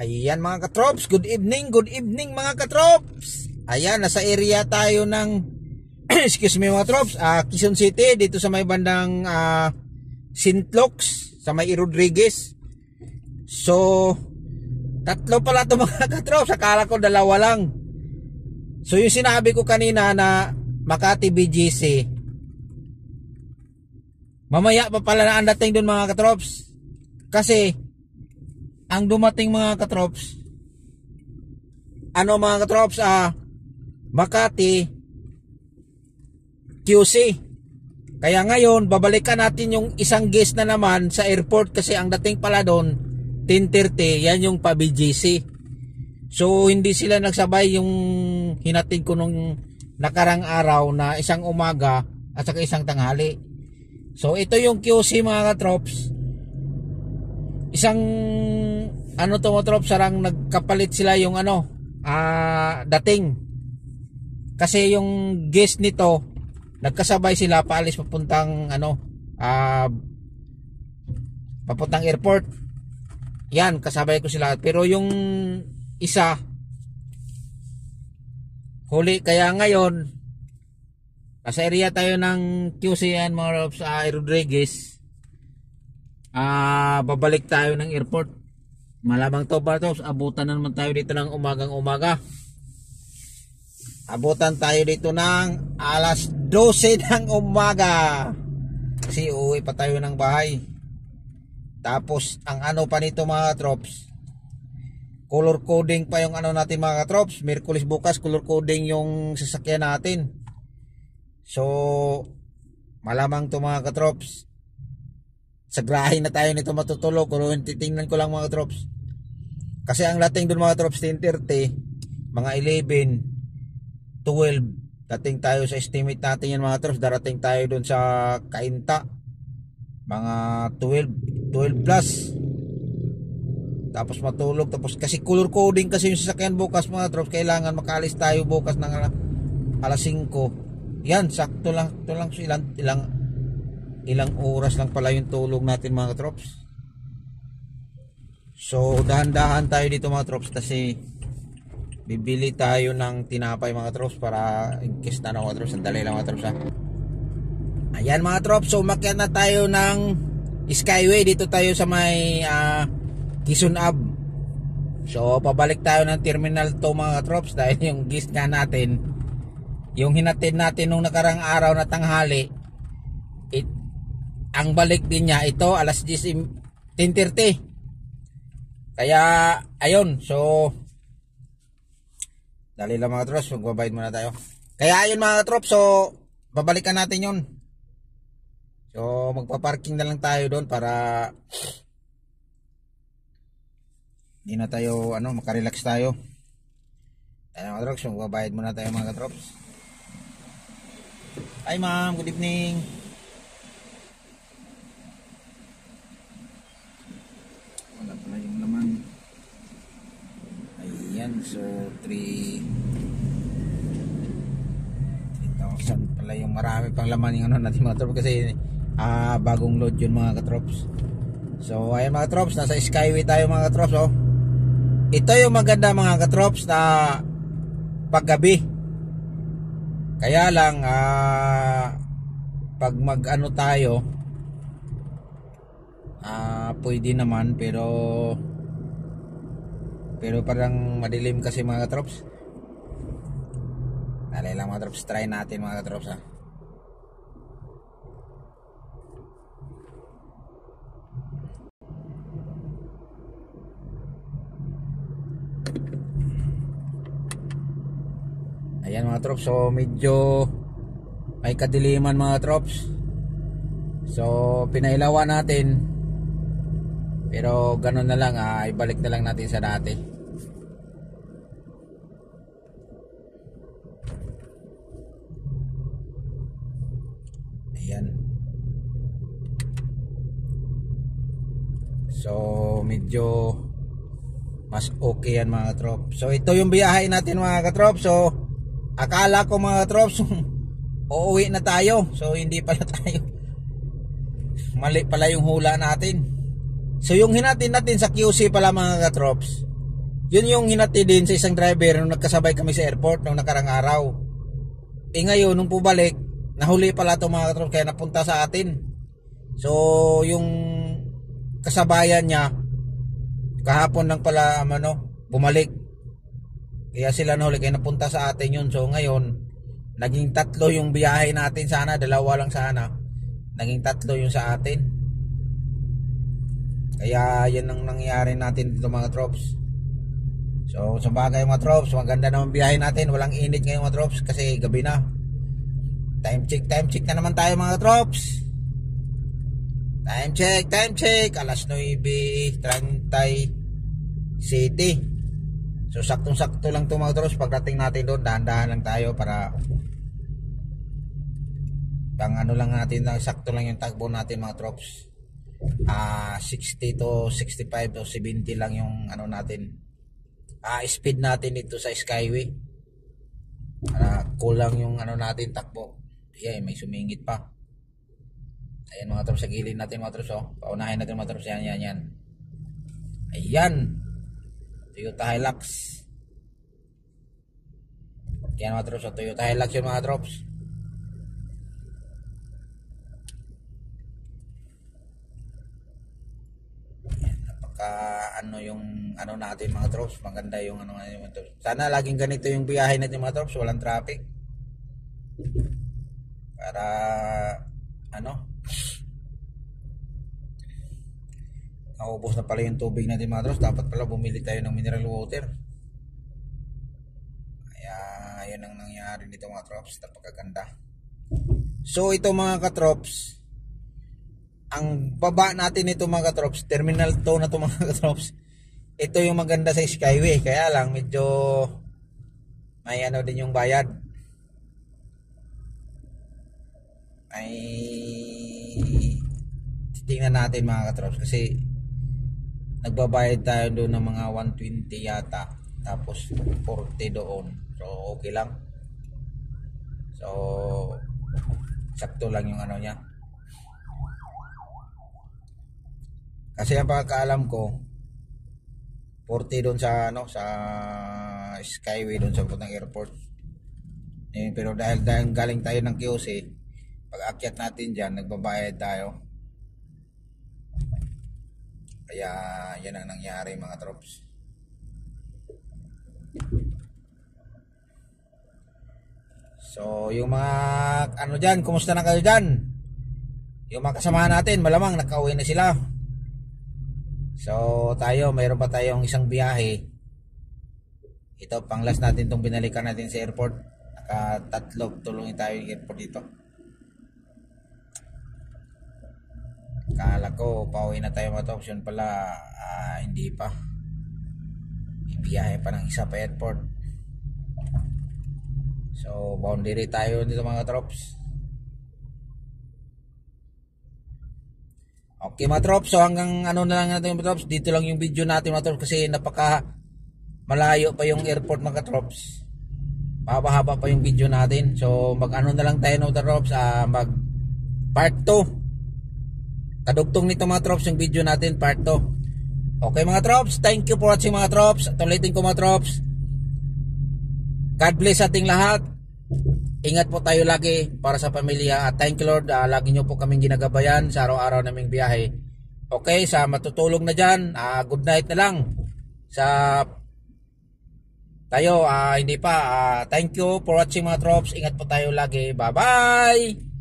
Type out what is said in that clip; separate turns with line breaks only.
Ayan mga katrops, good evening mga katrops. Ayan, nasa area tayo ng excuse me mga trops, Quezon City, dito sa may bandang Sintlux, sa may Rodriguez. So, tatlo pala ito mga katrops, akala ko dalawa lang. So yung sinabi ko kanina na Makati BGC, mamaya pa pala na ang dating dun mga katrops. Kasi ang dumating mga katrops, ano mga katrops, Makati QC. Kaya ngayon babalikan natin yung isang guest na naman sa airport, kasi ang dating pala doon 10:30, yan yung pa BGC. So hindi sila nagsabay yung hinatid ko nung nakarang araw na isang umaga at saka isang tanghali. So ito yung QC mga katrops. Isang ano to mga trops, sarang nagkapalit sila yung dating. Kasi yung guest nito nagkasabay sila paalis papuntang papuntang airport. Yan, kasabay ko sila. Pero yung isa huli, kaya ngayon nasa area tayo ng QC yan mga trops, Rodriguez. Babalik tayo ng airport. Malamang to ba to, abutan na naman tayo dito ng umagang-umaga. Abutan tayo dito ng alas 12 ng umaga. Kasi uuwi pa tayo ng bahay. Tapos ang ano pa nito mga trops, color coding pa yung natin mga trops. Miyerkules bukas color coding yung sasakyan natin. So malamang to mga trops, sa grahe na tayo nito matutulog. Kung titingnan ko lang mga trops, kasi ang lating doon mga trops 10:30, mga 11, 12 dating tayo sa estimate natin yan mga trops. Darating tayo doon sa Cainta mga 12 plus, tapos matulog. Tapos kasi color coding kasi yung sasakyan bukas mga trops, kailangan makaalis tayo bukas ng alas 5. Yan, sakto lang ilang oras lang pala yung tulog natin mga trops. So dahan-dahan tayo dito mga trops, kasi bibili tayo ng tinapay mga trops para in case na mga trops. Sandali lang mga trops Ayan mga trops, so umakyat na tayo ng Skyway. Dito tayo sa may Quezon Ave. So pabalik tayo ng Terminal 2 mga trops, dahil yung guest nga natin, yung hinatid natin nung nakarang araw na tanghali, ang balik din niya ito alas 10:30. Kaya ayun, so dali lang mga trops, magbabayad muna tayo. Kaya ayun mga trops, so babalikan natin yun. So magpa-parking na lang tayo doon para hindi na tayo makarelax tayo. Ayun mga trops, magbabayad muna tayo mga trops. Hi ma'am, good evening. Wala pala yung laman. Ayan, so 3,000 pala yung marami pang laman yung natin mga trops, kasi bagong load yun mga katrops. So ayan mga katrops, nasa Skyway tayo mga katrops. Ito yung maganda mga katrops na paggabi. Kaya lang pag tayo, pwede naman, pero parang madilim kasi mga katrops. Dali lang mga katrops, try natin mga katrops Ayan mga trops, so medyo may kadiliman mga trops. So pinailawan natin, pero ganun na lang, ibalik na lang natin sa dati. Ayan. So medyo mas okay yan mga trops. So ito yung biyahe natin mga katrops. So akala ko mga trops uuwi na tayo, so hindi pala tayo. Mali pala yung hula natin. So yung hinatid natin sa QC pala mga katrops, Yun yung hinati din sa isang driver nung nagkasabay kami sa airport nung nakarang araw. Ngayon nung pabalik, nahuli pala itong mga katrops kaya napunta sa atin. So yung kasabayan niya kahapon lang pala bumalik. Kaya sila nahuli kaya napunta sa atin yun. So ngayon naging 3 yung biyahe natin sana, 2 lang sana. Naging 3 yung sa atin. Kaya yan ang nangyari natin dito mga trops. So sa bagay mga trops, maganda naman biyahe natin. Walang init ngayon mga trops kasi gabi na. Time check na naman tayo mga trops. Time check. Alas 9:37. So saktong-sakto lang ito mga trops. Pagdating natin doon, dahan-dahan lang tayo para pang lang natin, sakto lang yung takbo natin mga trops. 60 to 65 to 70 lang yung natin. Speed natin dito sa Skyway. Kulang yung natin takbo. May sumingit pa. Ayan mga trops, sa gilid natin mga trops. Paunahin natin mga trops. Yan. Ayan. Toyota Hilux. Yan mga trops. Toyota Hilux yun mga trops. Yung natin mga trops, maganda yung mga trops. Sana laging ganito yung biyahe natin mga trops, walang traffic para naubos na pala yung tubig natin mga trops. Dapat pala bumili tayo ng mineral water. Kaya yun ang nangyari nito mga trops, napakaganda. So ito mga katrops, ang baba natin ito mga katrops, terminal 2 na ito mga katrops. Ito yung maganda sa Skyway, kaya lang medyo may din yung bayad. Ay tingnan natin mga katrops kasi nagbabayad tayo doon ng mga 120 yata, tapos 40 doon. So okay lang. So sakto lang yung niya. Kasi ang pagkaalam ko 40 doon sa sa Skyway doon sa puntang airport. Pero dahil galing tayo ng QC, pag akyat natin diyan nagbabayad tayo. Kaya yan ang nangyari mga trops. So yung mga diyan, kumusta na kayo diyan? Yung mga kasamahan natin malamang nakauwi na sila. So tayo, mayroon pa tayong isang biyahe. Ito pang last natin itong binalikan natin sa airport. Naka-3 tulungin tayo yung airport dito. Kala ko pauwi na tayo mga option pala, hindi pa. Ibiyahe pa ng isa pa airport. So boundary tayo dito mga trops. Okay mga trops, so hanggang na lang natin mga trops. Dito lang yung video natin mga trops kasi napaka malayo pa yung airport mga trops. Mahaba-haba pa yung video natin. So mag na lang tayo mga trops, mag part 2. Kadugtong nito mga trops yung video natin, part 2. Okay mga trops, thank you for watching mga trops. At ulitin ko mga trops, God bless ating lahat. Ingat po tayo lagi para sa pamilya. At thank you Lord, lagi nyo po kaming ginagabayan sa araw-araw naming biyahe. Okay, sa matutulog na dyan, good night na lang. Sa tayo, hindi pa. Thank you for watching mga trops. Ingat po tayo lagi. Bye-bye!